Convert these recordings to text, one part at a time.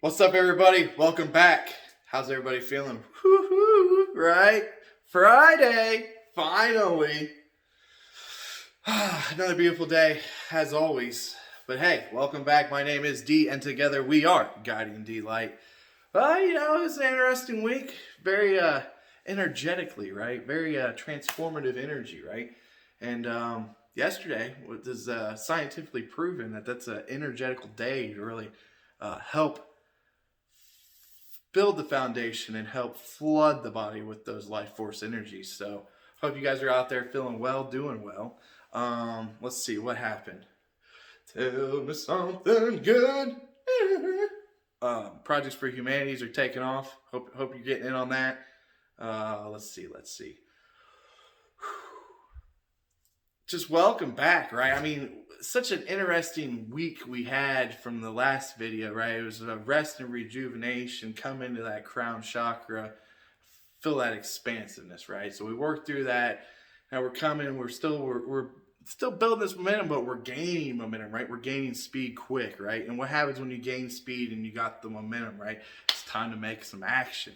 What's up, everybody? Welcome back. How's everybody feeling? Woo-hoo, right? Friday, finally. Another beautiful day, as always. But hey, welcome back. My name is D, and together we are Guiding D Light. It was an interesting week. Very energetically, right? Very transformative energy, right? And yesterday was scientifically proven that that's an energetical day to really help build the foundation and help flood the body with those life force energies. So hope you guys are out there feeling well, doing well. Let's see what happened. Tell me something good. Projects for Humanities are taking off. Hope you're getting in on that. Let's see. Just welcome back, right? I mean, such an interesting week we had from the last video, right? It was a rest and rejuvenation, come into that crown chakra, feel that expansiveness, right? So we worked through that. Now we're coming. We're still building this momentum, but we're gaining momentum, right? We're gaining speed quick, right? And what happens when you gain speed and you got the momentum, right? It's time to make some action.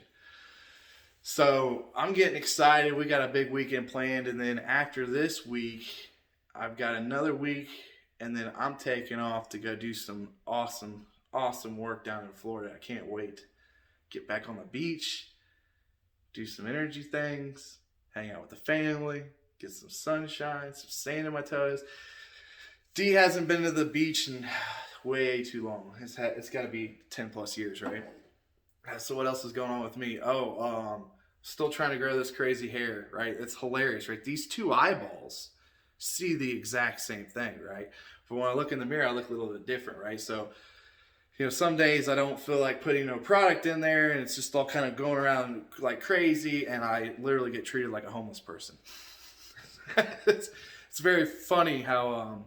So I'm getting excited. We got a big weekend planned, and then after this week, I've got another week, and then I'm taking off to go do some awesome work down in Florida. I can't wait. Get back on the beach, do some energy things, hang out with the family, get some sunshine, some sand in my toes. D hasn't been to the beach in way too long. It's got to be 10 plus years, right? So what else is going on with me? Still trying to grow this crazy hair, right? It's hilarious, right? These two eyeballs see the exact same thing, right? But when I look in the mirror, I look a little bit different, right? So, some days I don't feel like putting no product in there, and it's just all kind of going around like crazy, and I literally get treated like a homeless person. It's very funny how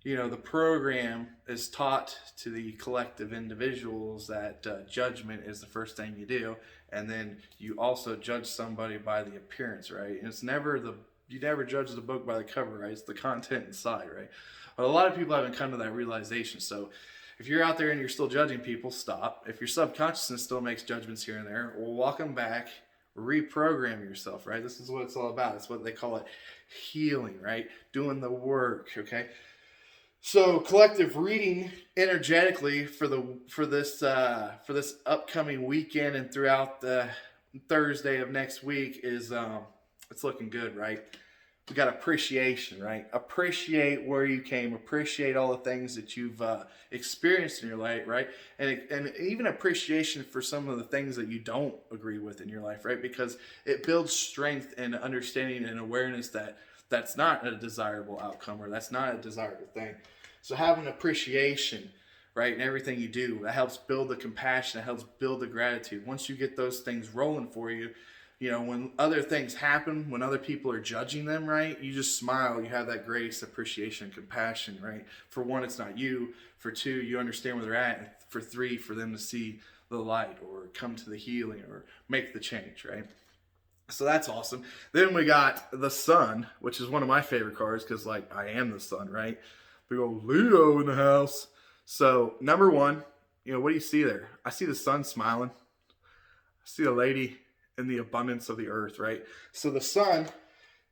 the program is taught to the collective individuals that judgment is the first thing you do, and then you also judge somebody by the appearance, right? And it's never you never judge the book by the cover, right? It's the content inside, right? But a lot of people haven't come to that realization. So if you're out there and you're still judging people, stop. If your subconsciousness still makes judgments here and there, well, walk them back, reprogram yourself, right? This is what it's all about. It's what they call it healing, right? Doing the work, okay? So collective reading energetically for this upcoming weekend and throughout the Thursday of next week is it's looking good, right? We got appreciation, right? Appreciate where you came, appreciate all the things that you've experienced in your life, right? And even appreciation for some of the things that you don't agree with in your life, right? Because it builds strength and understanding and awareness that that's not a desirable outcome or that's not a desirable thing. So having appreciation, right, in everything you do, that helps build the compassion, that helps build the gratitude. Once you get those things rolling for you, when other things happen, when other people are judging them, right, you just smile. You have that grace, appreciation, compassion, right? For one, it's not you. For two, you understand where they're at. And for three, for them to see the light or come to the healing or make the change, right? So that's awesome. Then we got the sun, which is one of my favorite cards because, like, I am the sun, right? Big old Leo in the house. So, number one, what do you see there? I see the sun smiling. I see a lady in the abundance of the earth, right? So the sun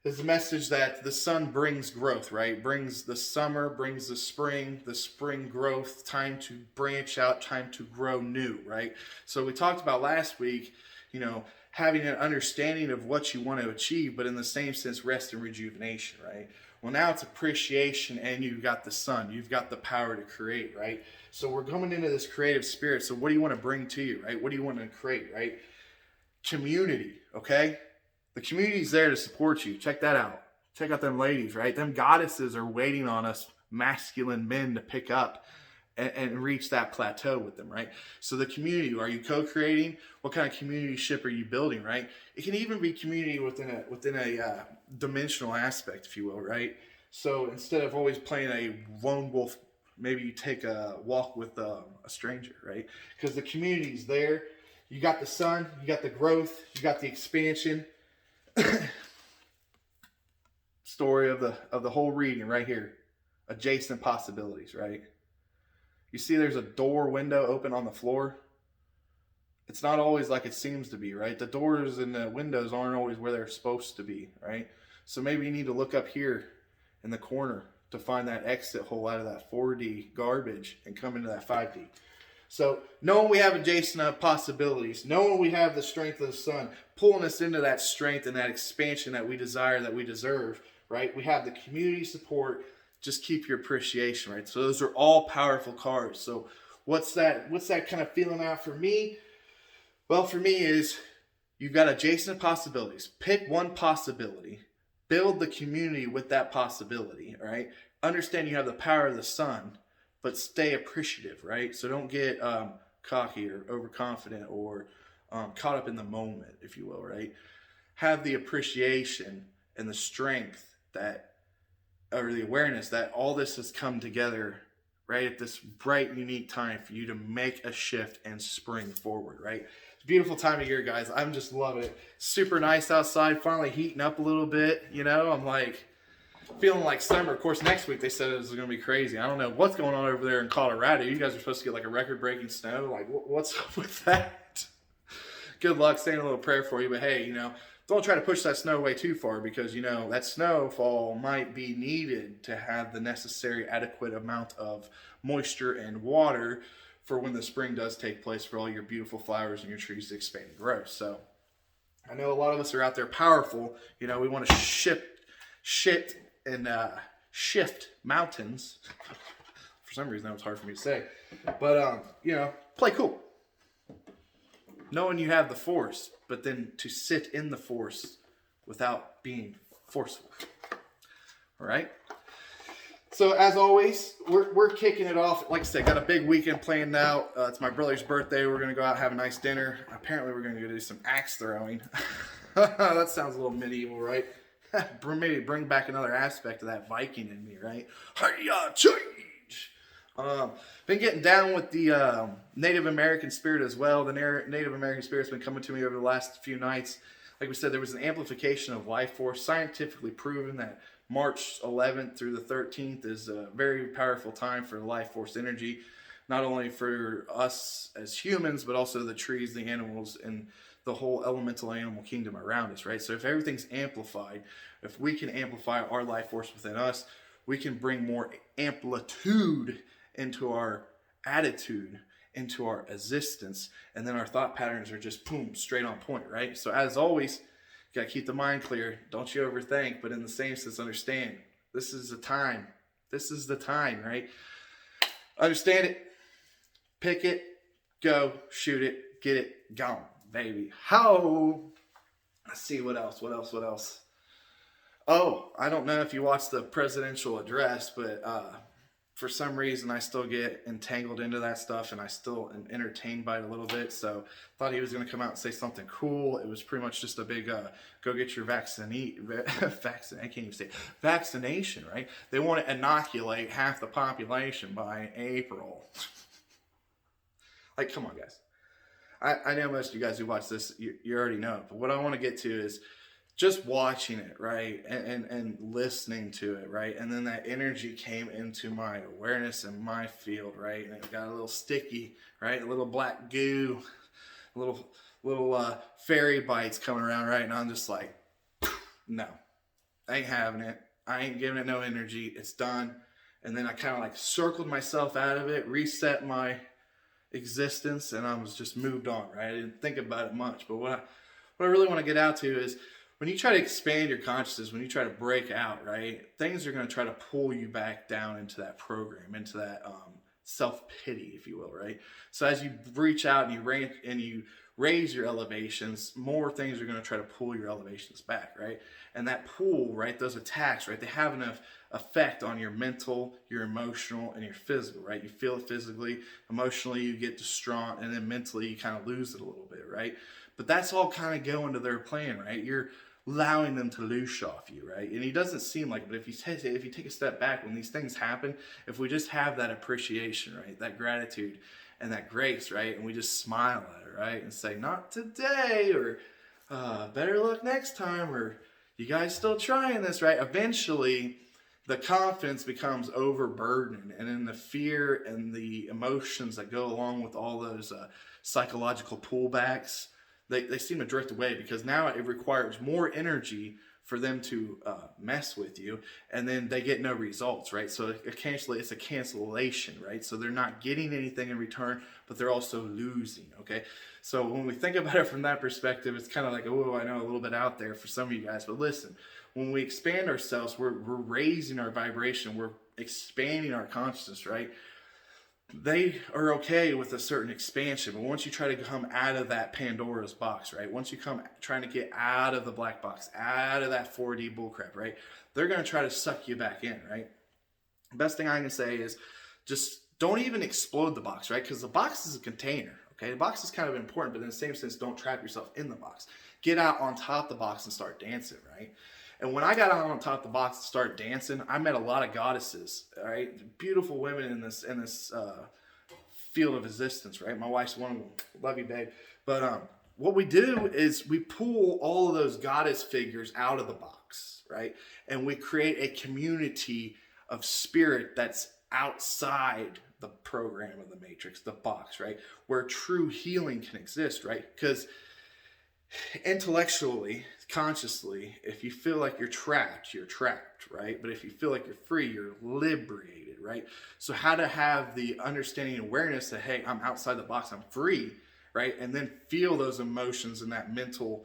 is the message that the sun brings growth, right? Brings the summer, brings the spring growth, time to branch out, time to grow new, right? So we talked about last week, having an understanding of what you want to achieve, but in the same sense, rest and rejuvenation, right? Well, now it's appreciation, and you've got the sun. You've got the power to create, right? So we're coming into this creative spirit. So what do you want to bring to you, right? What do you want to create, right? Community, okay? The community's there to support you. Check that out. Check out them ladies, right? Them goddesses are waiting on us masculine men to pick up and reach that plateau with them, right? So the community, are you co-creating? What kind of community ship are you building, right? It can even be community within a dimensional aspect, if you will, right? So instead of always playing a lone wolf, maybe you take a walk with a stranger, right? Because the community's there. You got the sun, you got the growth, you got the expansion. Story of the whole reading right here. Adjacent possibilities, right? You see there's a door window open on the floor? It's not always like it seems to be, right? The doors and the windows aren't always where they're supposed to be, right? So maybe you need to look up here in the corner to find that exit hole out of that 4D garbage and come into that 5D. So knowing we have adjacent possibilities, knowing we have the strength of the sun, pulling us into that strength and that expansion that we desire, that we deserve, right? We have the community support. Just keep your appreciation, right? So those are all powerful cards. So what's that kind of feeling out for me? Well, for me is you've got adjacent possibilities. Pick one possibility. Build the community with that possibility, right? Understand you have the power of the sun, but stay appreciative, right? So don't get cocky or overconfident or caught up in the moment, if you will, right? Have the appreciation and the strength that, or the awareness that all this has come together, right, at this bright, unique time for you to make a shift and spring forward, right? It's a beautiful time of year, guys. I'm just loving it. Super nice outside, finally heating up a little bit, you know? I'm like, feeling like summer. Of course, next week they said it was going to be crazy. I don't know what's going on over there in Colorado. You guys are supposed to get like a record-breaking snow. Like, what's up with that? Good luck. Saying a little prayer for you. But hey, you know, don't try to push that snow away too far because, you know, that snowfall might be needed to have the necessary adequate amount of moisture and water for when the spring does take place for all your beautiful flowers and your trees to expand and grow. So I know a lot of us are out there powerful. You know, we want to shift mountains. For some reason, that was hard for me to say. But, you know, play cool. Knowing you have the force, but then to sit in the force without being forceful. All right? So, as always, we're kicking it off. Like I said, got a big weekend planned out. It's my brother's birthday. We're going to go out, have a nice dinner. Apparently, we're going to go do some axe throwing. That sounds a little medieval, right? Maybe bring back another aspect of that Viking in me, right? Hiya, change! Been getting down with the Native American spirit as well. The Native American spirit's been coming to me over the last few nights. Like we said, there was an amplification of life force, scientifically proven that March 11th through the 13th is a very powerful time for life force energy, not only for us as humans, but also the trees, the animals, and the whole elemental animal kingdom around us, right? So if everything's amplified, if we can amplify our life force within us, we can bring more amplitude into our attitude, into our existence, and then our thought patterns are just boom, straight on point, right? So as always, you gotta keep the mind clear. Don't you overthink, but in the same sense, understand this is the time. This is the time, right? Understand it, pick it, go, shoot it, get it, gone, baby. How? Let's see, what else? Oh, I don't know if you watched the presidential address, but for some reason I still get entangled into that stuff and I still am entertained by it a little bit. So thought he was going to come out and say something cool. It was pretty much just a big go get your vaccination, right? They want to inoculate half the population by April. Like, come on, guys. I know most of you guys who watch this, you already know it. But what I want to get to is just watching it, right, and listening to it, right, and then that energy came into my awareness and my field, right, and it got a little sticky, right, a little black goo, little fairy bites coming around, right, and I'm just like, no, I ain't having it. I ain't giving it no energy. It's done. And then I kind of like circled myself out of it, reset my existence, and I was just moved on, right? I didn't think about it much. But what I really want to get out to is when you try to expand your consciousness, when you try to break out, right, things are going to try to pull you back down into that program, into that self-pity, if you will, right? So as you reach out and you raise your elevations, more things are going to try to pull your elevations back, right? And that pull, right, those attacks, right, they have enough effect on your mental, your emotional, and your physical, right? You feel it physically, emotionally you get distraught, and then mentally you kind of lose it a little bit, right? But that's all kind of going to their plan, right? You're allowing them to loose off you, right? And it doesn't seem like it, but if you take a step back when these things happen, if we just have that appreciation, right, that gratitude and that grace, right, and we just smile at it, right, and say, not today, or better luck next time, or you guys still trying this, right? Eventually, the confidence becomes overburdened, and then the fear and the emotions that go along with all those psychological pullbacks, they seem to drift away, because now it requires more energy for them to mess with you, and then they get no results, right? So it's a cancellation, right? So they're not getting anything in return, but they're also losing, okay? So when we think about it from that perspective, it's kind of like, oh, I know, a little bit out there for some of you guys, but listen, when we expand ourselves, we're raising our vibration, we're expanding our consciousness, right? They are okay with a certain expansion, but once you try to come out of that Pandora's box, right? Once you come trying to get out of the black box, out of that 4D bullcrap, right? They're going to try to suck you back in, right? The best thing I can say is just don't even explode the box, right? Because the box is a container, okay? The box is kind of important, but in the same sense, don't trap yourself in the box. Get out on top of the box and start dancing, right? And when I got out on top of the box and started dancing, I met a lot of goddesses, all right? Beautiful women in this field of existence, right? My wife's one of them. Love you, babe. But what we do is we pull all of those goddess figures out of the box, right? And we create a community of spirit that's outside the program of the matrix, the box, right? Where true healing can exist, right? Because intellectually, consciously, if you feel like you're trapped, right? But if you feel like you're free, you're liberated, right? So how to have the understanding and awareness that, hey, I'm outside the box, I'm free, right? And then feel those emotions and that mental,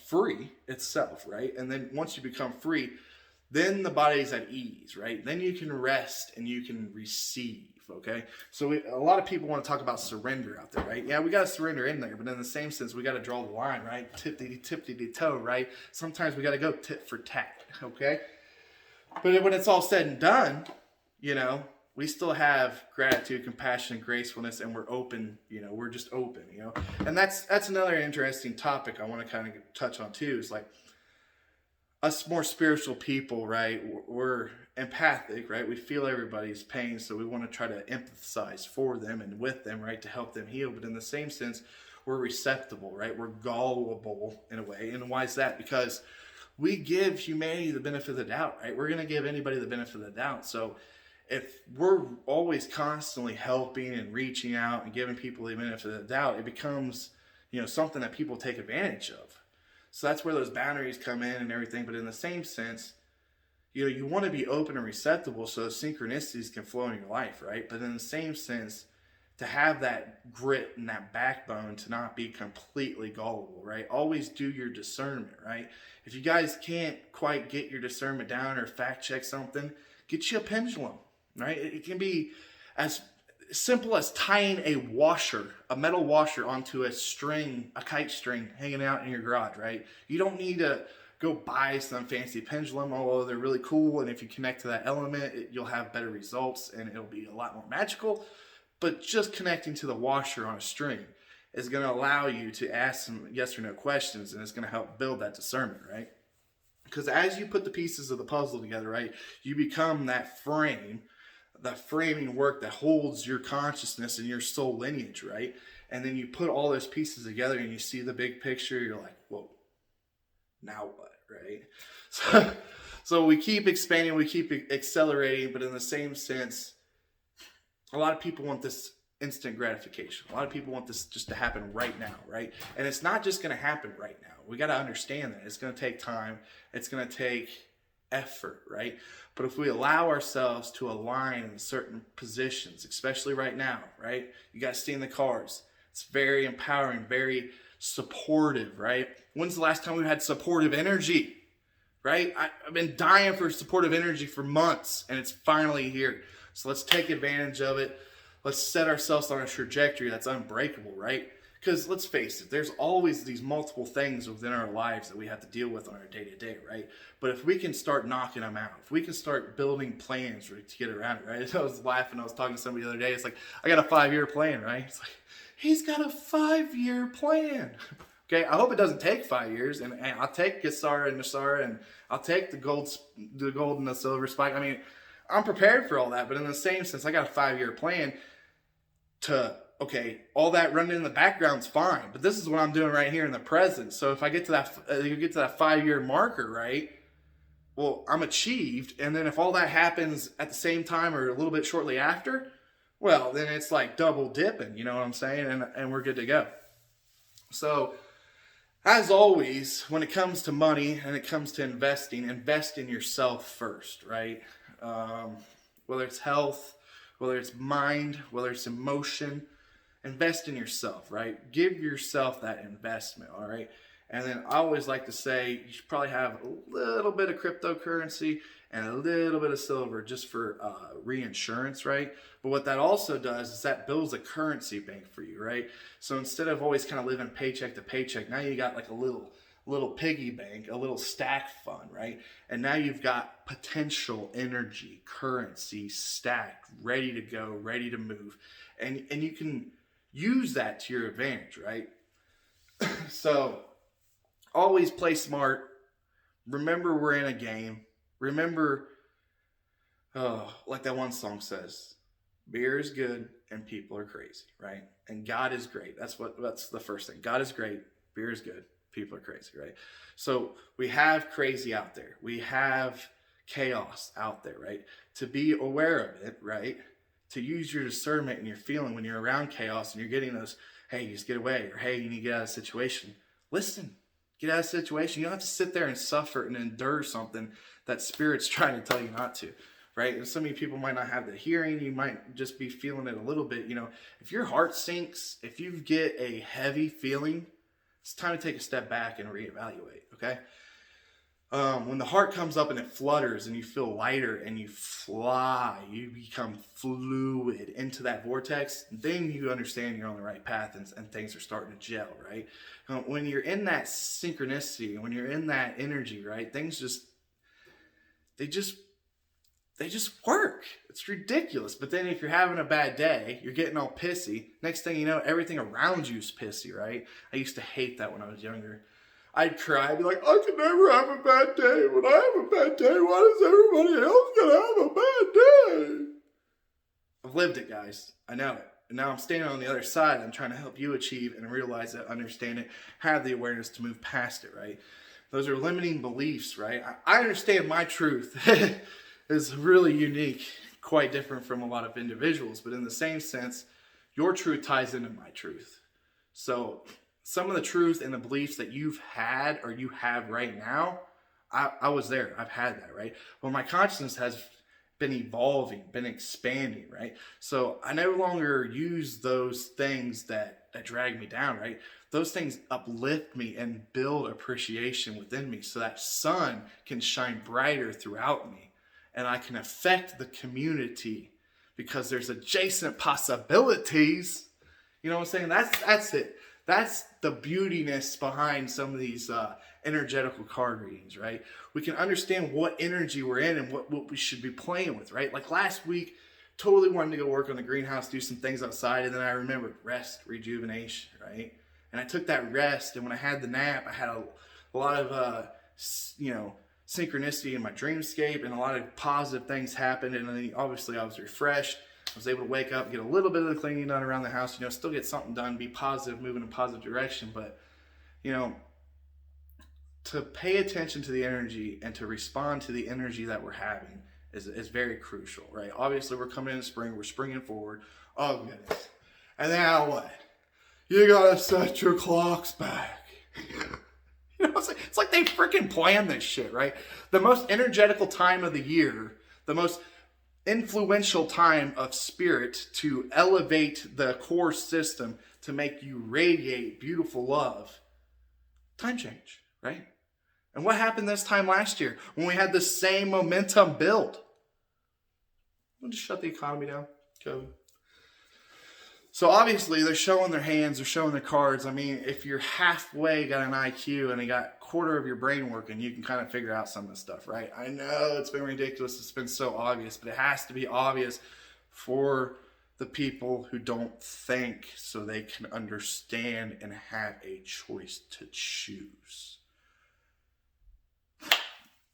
free itself, right? And then once you become free, then the body's at ease, right? Then you can rest and you can receive. Okay, so a lot of people want to talk about surrender out there, right? Yeah, we got to surrender in there, but in the same sense, we got to draw the line, right? Tip-de-toe, right? Sometimes we got to go tit for tat, okay? But when it's all said and done, we still have gratitude, compassion, and gracefulness, and we're open, we're just open, And that's another interesting topic I want to kind of touch on too, is like, us more spiritual people, right? We're empathic, right? We feel everybody's pain, so we want to try to empathize for them and with them, right? To help them heal. But in the same sense, we're receptive, right? We're gullible in a way. And why is that? Because we give humanity the benefit of the doubt, right? We're going to give anybody the benefit of the doubt. So if we're always constantly helping and reaching out and giving people the benefit of the doubt, it becomes, something that people take advantage of. So that's where those boundaries come in and everything. But in the same sense, you want to be open and receptive so synchronicities can flow in your life, right? But in the same sense, to have that grit and that backbone to not be completely gullible, right? Always do your discernment, right? If you guys can't quite get your discernment down or fact check something, get you a pendulum, right? It can be as simple as tying a metal washer onto a kite string hanging out in your garage, right? You don't need to go buy some fancy pendulum, although they're really cool. And if you connect to that element, you'll have better results and it'll be a lot more magical. But just connecting to the washer on a string is going to allow you to ask some yes or no questions, and it's going to help build that discernment, right? Because as you put the pieces of the puzzle together, right, you become that framing work that holds your consciousness and your soul lineage, right? And then you put all those pieces together and you see the big picture. You're like, whoa, now what, right? So we keep expanding, we keep accelerating, but in the same sense, a lot of people want this instant gratification. A lot of people want this just to happen right now, right? And it's not just going to happen right now. We got to understand that it's going to take time. It's going to take effort, right? But if we allow ourselves to align in certain positions, especially right now, right? You guys see in the cards, it's very empowering, very supportive, right? When's the last time we had supportive energy, right? I've been dying for supportive energy for months, and it's finally here. So let's take advantage of it. Let's set ourselves on a trajectory that's unbreakable, right? Because let's face it, there's always these multiple things within our lives that we have to deal with on our day-to-day, right? But if we can start knocking them out, if we can start building plans to get around it, right? I was laughing, I was talking to somebody the other day, it's like, I got a 5-year plan, right? It's like, he's got a 5-year plan. Okay, I hope it doesn't take 5 years, and I'll take Gasara and Nasara, and I'll take the gold and the silver spike. I mean, I'm prepared for all that, but in the same sense, I got a 5-year plan to, okay, all that running in the background's fine, but this is what I'm doing right here in the present. So if I get to that 5-year marker, right? well, I'm achieved. And then if all that happens at the same time or a little bit shortly after, well, then it's like double dipping, you know what I'm saying? And we're good to go. So, as always, when it comes to money and it comes to investing, invest in yourself first, right? Whether it's health, whether it's mind, whether it's emotion, invest in yourself, right? Give yourself that investment, all right? And then I always like to say you should probably have a little bit of cryptocurrency and a little bit of silver just for reinsurance, right? But what that also does is that builds a currency bank for you, right? So instead of always kind of living paycheck to paycheck, now you got like a little piggy bank, a little stack fund, right? And now you've got potential energy, currency stacked, ready to go, ready to move. And you can use that to your advantage, right? So always play smart. Remember we're in a game. Remember, like that one song says, beer is good and people are crazy, right? And God is great. That's the first thing. God is great. Beer is good. People are crazy, right? So we have crazy out there. We have chaos out there, right? To be aware of it, right? To use your discernment and your feeling when you're around chaos and you're getting those, hey, you just get away, or hey, you need to get out of the situation. Listen, get out of the situation. You don't have to sit there and suffer and endure something that Spirit's trying to tell you not to, right? And some of you people might not have the hearing. You might just be feeling it a little bit. You know, if your heart sinks, if you get a heavy feeling, it's time to take a step back and reevaluate, okay? When the heart comes up and it flutters and you feel lighter and you fly, you become fluid into that vortex, then you understand you're on the right path and things are starting to gel, right? When you're in that synchronicity, when you're in that energy, right, things they just work. It's ridiculous. But then if you're having a bad day, you're getting all pissy. Next thing you know, everything around you is pissy, right? I used to hate that when I was younger. I'd cry, I'd be like, I could never have a bad day. When I have a bad day, why does everybody else gonna have a bad day? I've lived it, guys. I know it. And now I'm standing on the other side. I'm trying to help you achieve and realize it, understand it, have the awareness to move past it, right? Those are limiting beliefs, right? I understand my truth is really unique, quite different from a lot of individuals, but in the same sense, your truth ties into my truth. So some of the truth and the beliefs that you've had or you have right now, I was there. I've had that, right? Well, my consciousness has been evolving, been expanding, right? So I no longer use those things that drag me down, right? Those things uplift me and build appreciation within me so that sun can shine brighter throughout me and I can affect the community because there's adjacent possibilities. You know what I'm saying? That's it. That's the beautiness behind some of these energetical card readings, right? We can understand what energy we're in and what we should be playing with, right? Like last week, totally wanted to go work on the greenhouse, do some things outside, and then I remembered rest, rejuvenation, right? And I took that rest, and when I had the nap, I had a lot of, synchronicity in my dreamscape, and a lot of positive things happened, and then obviously I was refreshed. I was able to wake up, get a little bit of the cleaning done around the house, still get something done, be positive, move in a positive direction. But, to pay attention to the energy and to respond to the energy that we're having is very crucial, right? Obviously, we're coming into spring, we're springing forward. Oh, goodness. And now what? You gotta set your clocks back. It's like they freaking planned this shit, right? The most energetical time of the year, the most influential time of spirit to elevate the core system to make you radiate beautiful love. Time change, right? And what happened this time last year when we had the same momentum build? We'll just shut the economy down. COVID. So obviously they're showing their hands, they're showing their cards. I mean, if you're halfway got an IQ and you got a quarter of your brain working, you can kind of figure out some of this stuff, right? I know it's been ridiculous, it's been so obvious, but it has to be obvious for the people who don't think so they can understand and have a choice to choose.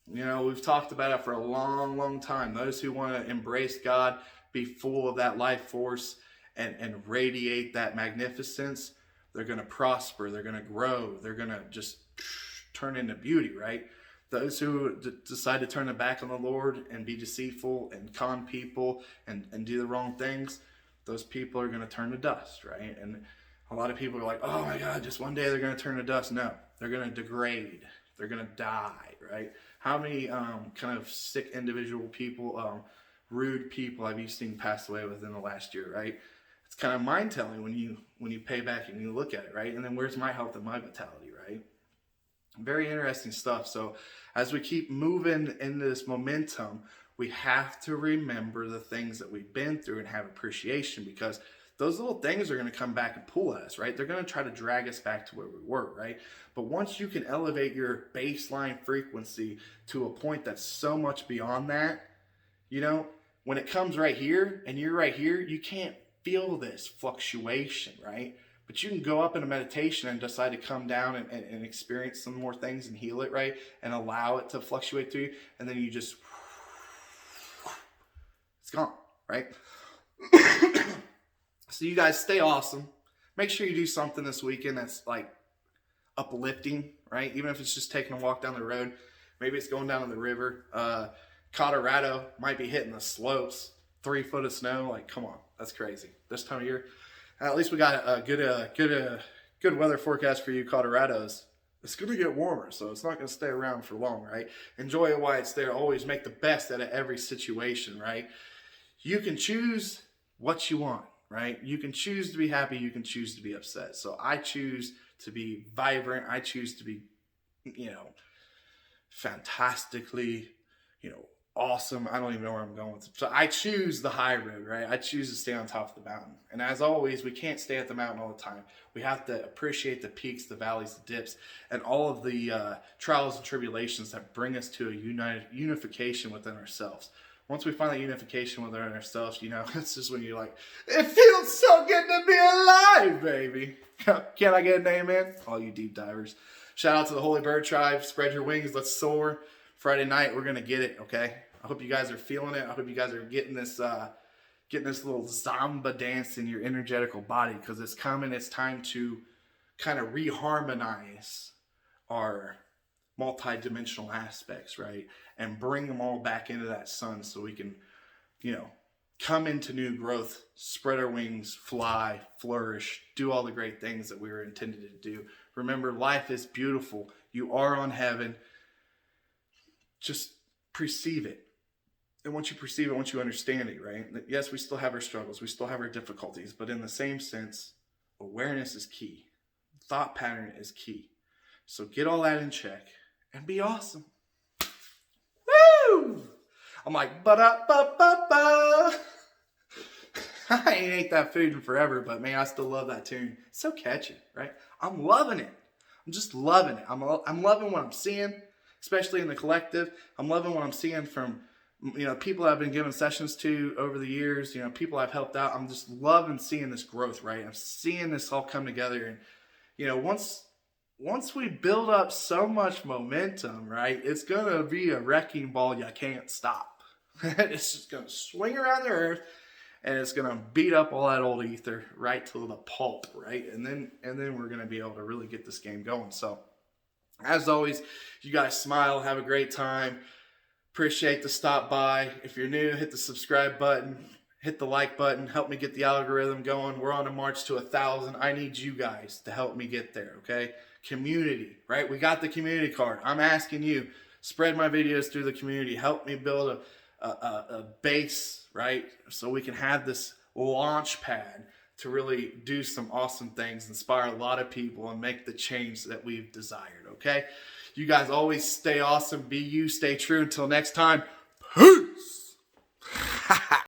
We've talked about it for a long, long time. Those who want to embrace God, be full of that life force, and radiate that magnificence, they're going to prosper, they're going to grow, they're going to just turn into beauty, right? Those who decide to turn their back on the Lord and be deceitful and con people and do the wrong things, those people are going to turn to dust, right? And a lot of people are like, oh my God, just one day they're going to turn to dust. No, they're going to degrade. They're going to die, right? How many kind of sick individual people, rude people have you seen pass away within the last year, right? It's kind of mind-telling when you pay back and you look at it, right? And then where's my health and my vitality, right? Very interesting stuff. So as we keep moving into this momentum, we have to remember the things that we've been through and have appreciation, because those little things are going to come back and pull at us, right? They're going to try to drag us back to where we were, right? But once you can elevate your baseline frequency to a point that's so much beyond that, you know, when it comes right here and you're right here, you can't feel this fluctuation, right? But you can go up in a meditation and decide to come down and experience some more things and heal it, right? And allow it to fluctuate through you. And then you just, it's gone, right? So you guys stay awesome. Make sure you do something this weekend that's like uplifting, right? Even if it's just taking a walk down the road. Maybe it's going down to the river. Colorado might be hitting the slopes. 3 foot of snow. Like, come on. That's crazy. This time of year. At least we got a good weather forecast for you Colorados. It's going to get warmer, so it's not going to stay around for long, right? Enjoy it while it's there. Always make the best out of every situation, right? You can choose what you want, right? You can choose to be happy. You can choose to be upset. So I choose to be vibrant. I choose to be, fantastically, awesome. I don't even know where I'm going with it. So I choose the high road, right? I choose to stay on top of the mountain. And as always, we can't stay at the mountain all the time. We have to appreciate the peaks, the valleys, the dips, and all of the trials and tribulations that bring us to a unification within ourselves. Once we find that unification within ourselves, it's just when you're like, it feels so good to be alive, baby. Can I get an amen? All you deep divers. Shout out to the Holy Bird Tribe. Spread your wings. Let's soar. Friday night, we're going to get it, okay? I hope you guys are feeling it. I hope you guys are getting this little Zamba dance in your energetical body, because it's coming. It's time to kind of reharmonize our multi-dimensional aspects, right? And bring them all back into that sun so we can, come into new growth, spread our wings, fly, flourish, do all the great things that we were intended to do. Remember, life is beautiful. You are on heaven. Just perceive it. And once you perceive it, once you understand it, right? Yes, we still have our struggles. We still have our difficulties. But in the same sense, awareness is key. Thought pattern is key. So get all that in check and be awesome. Woo! I'm like, ba-da-ba-ba-ba. I ain't ate that food in forever, but man, I still love that tune. It's so catchy, right? I'm loving it. I'm just loving it. I'm loving what I'm seeing, especially in the collective. I'm loving what I'm seeing from, people I've been giving sessions to over the years, people I've helped out. I'm just loving seeing this growth, right? I'm seeing this all come together. And, once we build up so much momentum, right, it's going to be a wrecking ball you can't stop. It's just going to swing around the earth, and it's going to beat up all that old ether right to the pulp, right? And then we're going to be able to really get this game going. So, as always, you guys smile, have a great time. Appreciate the stop by. If you're new, hit the subscribe button, hit the like button, help me get the algorithm going. We're on a march to 1,000. I need you guys to help me get there, okay? Community, right? We got the community card. I'm asking you, spread my videos through the community. Help me build a base, right? So we can have this launch pad to really do some awesome things, inspire a lot of people, and make the change that we've desired, okay? You guys always stay awesome. Be you. Stay true. Until next time, peace.